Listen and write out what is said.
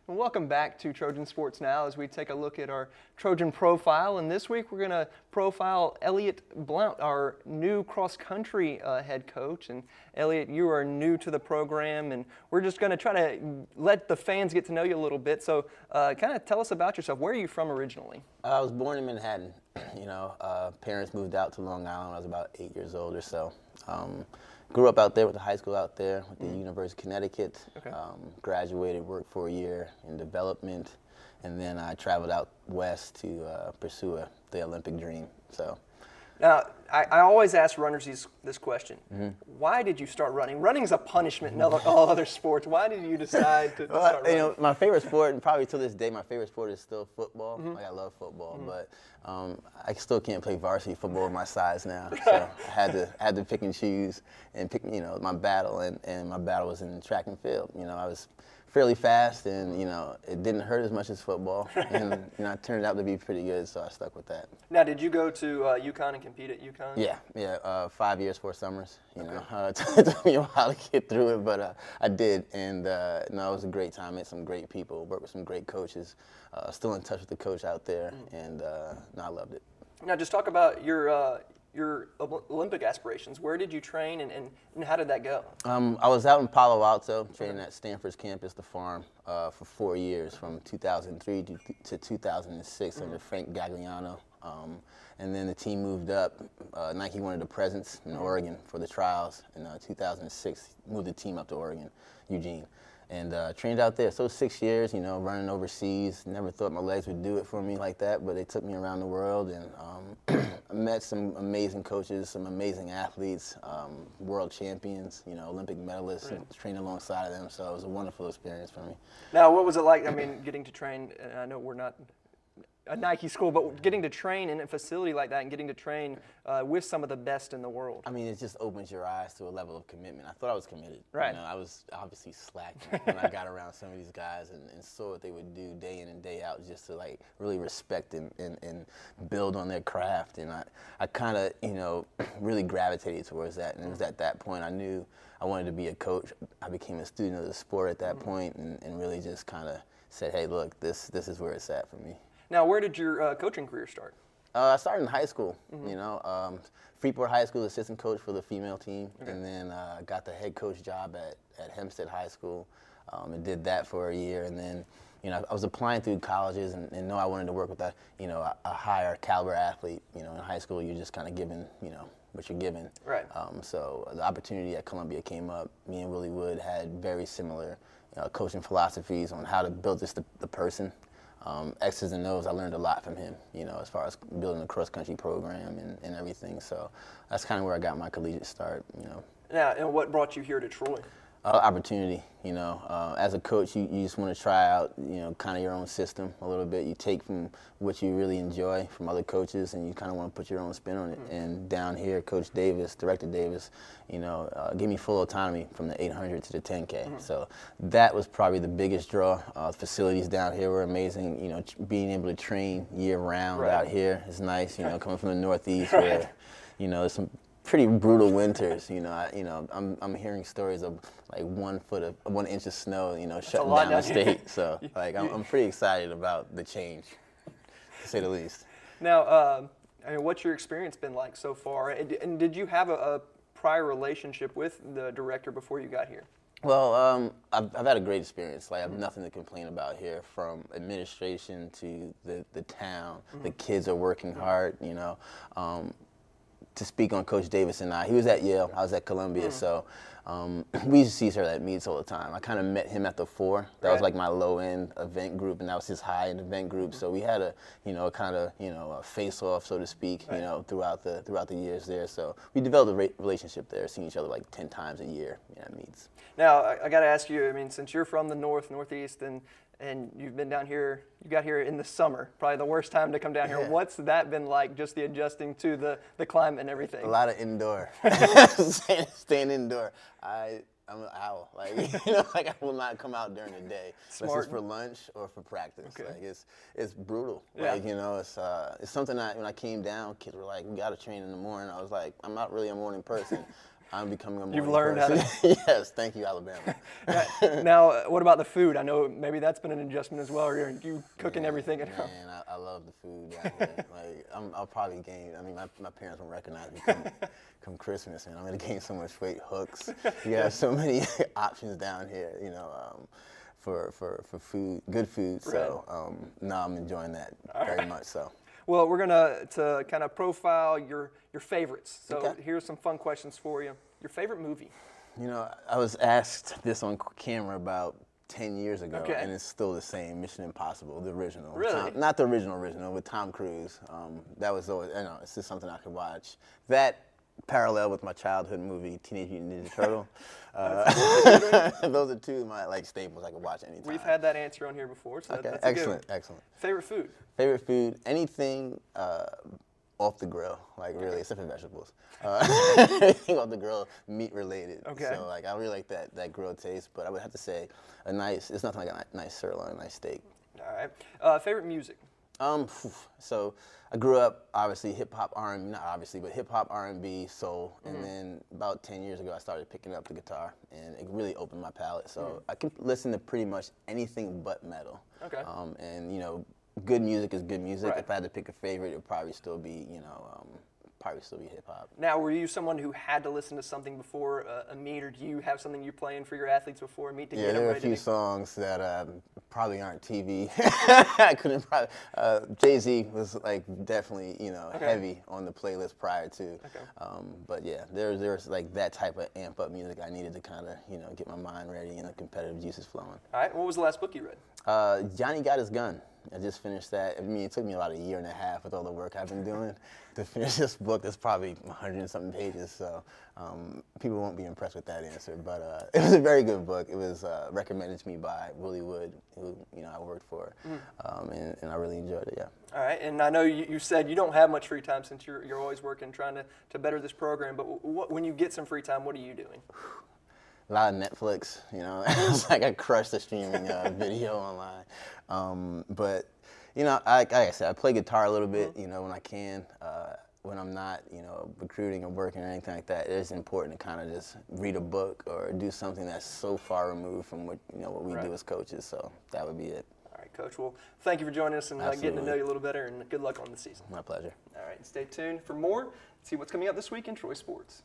And welcome back to Trojan Sports Now as we take a look at our Trojan profile. And this week we're going to profile Elliott Blount, our new cross-country head coach. And Elliott, you are new to the program, and we're just going to try to let the fans get to know you a little bit. So kind of tell us about yourself. Where are you from originally? I was born in Manhattan. Parents moved out to Long Island when I was about 8 years old or so. Grew up out there with the high school out there, with the University of Connecticut. Okay. Graduated, worked for a year in development, and then I traveled out west to pursue the Olympic dream. So. Now, I always ask runners this question. Why did you start running? Running is a punishment in all other sports. Why did you decide to start running? My favorite sport, and probably to this day, my favorite sport is still football. Like, I love football, but I still can't play varsity football with my size now. So I had to pick and choose and pick, my battle, and my battle was in track and field. I was fairly fast, and it didn't hurt as much as football, and it turned out to be pretty good, so I stuck with that. Now, did you go to UConn and compete at UConn? Yeah. 5 years, 4 summers. It took me a while to get through it, but I did, and it was a great time. Met some great people, worked with some great coaches. Still in touch with the coach out there, and I loved it. Now, just talk about your Olympic aspirations. Where did you train, and how did that go? I was out in Palo Alto training at Stanford's campus, the farm, for 4 years, from 2003 to 2006 under Frank Gagliano. And then the team moved up. Nike wanted a presence in Oregon for the trials. In 2006, moved the team up to Oregon, Eugene. And trained out there. So 6 years, running overseas. Never thought my legs would do it for me like that, but they took me around the world, and I met some amazing coaches, some amazing athletes, world champions, Olympic medalists, and trained alongside of them. So it was a wonderful experience for me. Now, what was it like? I mean, getting to train, and I know we're not a Nike school, but getting to train in a facility like that and getting to train with some of the best in the world. I mean, it just opens your eyes to a level of commitment. I thought I was committed. Right. I was obviously slacking when I got around some of these guys and saw what they would do day in and day out just to really respect and build on their craft. And I kind of, really gravitated towards that. And it was at that point I knew I wanted to be a coach. I became a student of the sport at that point and really just kind of said, hey, look, this is where it's at for me. Now, where did your coaching career start? I started in high school, Freeport High School, assistant coach for the female team, and then got the head coach job at Hempstead High School, and did that for a year. And then, I was applying through colleges and knew I wanted to work with a higher caliber athlete. In high school, you're just kind of given, what you're given. Right. So the opportunity at Columbia came up. Me and Willie Wood had very similar coaching philosophies on how to build just the person. X's and O's, I learned a lot from him, as far as building a cross-country program and everything. So that's kind of where I got my collegiate start, Yeah, and what brought you here to Troy? Opportunity, as a coach, you just want to try out, kind of your own system a little bit. You take from what you really enjoy from other coaches, and you kind of want to put your own spin on it. And down here, Coach Davis, Director Davis, gave me full autonomy from the 800 to the 10K. So that was probably the biggest draw. Facilities down here were amazing. Being able to train year-round out here is nice. Coming from the Northeast where, there's some pretty brutal winters. I'm hearing stories of like 1 inch of snow, shutting down the state. So I'm pretty excited about the change, to say the least. Now, what's your experience been like so far? And did you have a prior relationship with the director before you got here? Well, I've had a great experience. I have nothing to complain about here, from administration to the town. The kids are working hard, to speak on Coach Davis and I. He was at Yale, I was at Columbia, so we used to see each other at meets all the time. I kind of met him at the 4. That was like my low-end event group, and that was his high-end event group. So we had a face-off, so to speak, throughout the years there. So we developed a relationship there, seeing each other like 10 times a year at meets. Now, I got to ask you, since you're from the Northeast, and you've been down here, you got here in the summer, probably the worst time to come down here. What's that been like, just the adjusting to the climate and everything? A lot of indoor, staying indoor. I'm an owl. I will not come out during the day. Unless it's for lunch or for practice. Okay. It's brutal. Yeah. It's something that when I came down, kids were like, we got to train in the morning. I was like, I'm not really a morning person. I'm becoming a morning You've learned how person. Yes, thank you, Alabama. Now, what about the food? I know maybe that's been an adjustment as well. Are you cooking everything at home? Man, I love the food down here. Like, I'll probably gain. I mean, my parents won't recognize me come Christmas, man. I'm gonna gain so much weight. Hooks. You have so many options down here, you know, for food, good food. So, no, I'm enjoying that very much. So. Well, we're to kind of profile your favorites. So Okay. here's some fun questions for you. Your favorite movie? You know, I was asked this on camera about 10 years ago, Okay. and it's still the same. Mission Impossible, the original. Really? Not the original, with Tom Cruise. That was always, you know, it's just something I could watch. That parallel with my childhood movie, Teenage Mutant Ninja Turtle. Those are two of my staples I could watch anytime. We've had that answer on here before, so Okay, that's a good one. excellent. Favorite food? Favorite food, anything off the grill, really, except for vegetables. Anything off the grill, meat related. Okay. So I really like that grilled taste, but I would have to say it's nothing like a nice sirloin, a nice steak. All right. Favorite music? So I grew up obviously hip hop R&B, not obviously, but hip hop R&B, soul, and then about 10 years ago I started picking up the guitar, and it really opened my palette. So I can listen to pretty much anything but metal. Okay. And you know, good music is good music. Right. If I had to pick a favorite, it would probably still be hip hop. Now, were you someone who had to listen to something before a meet, or do you have something you're playing for your athletes before a meet to get Yeah, them there are a ready? few songs that probably aren't TV. I couldn't probably. Jay-Z was definitely heavy on the playlist prior to. Okay. But yeah, there's that type of amp up music I needed to kind of get my mind ready and the competitive juices flowing. All right. What was the last book you read? Johnny Got His Gun. I just finished that. I mean, it took me about a year and a half with all the work I've been doing to finish this book. That's probably 100 and something pages, so people won't be impressed with that answer. But it was a very good book. It was recommended to me by Willie Wood, who I worked for, and I really enjoyed it. Yeah. All right. And I know you said you don't have much free time since you're always working, trying to better this program. But when you get some free time, what are you doing? A lot of Netflix, It's like I crush the streaming video online. But, like I said, I play guitar a little bit, when I can. When I'm not, recruiting or working or anything like that, it is important to kind of just read a book or do something that's so far removed from what we do as coaches. So that would be it. All right, Coach. Well, thank you for joining us and getting to know you a little better, and good luck on the season. My pleasure. All right, stay tuned for more. See what's coming up this week in Troy Sports.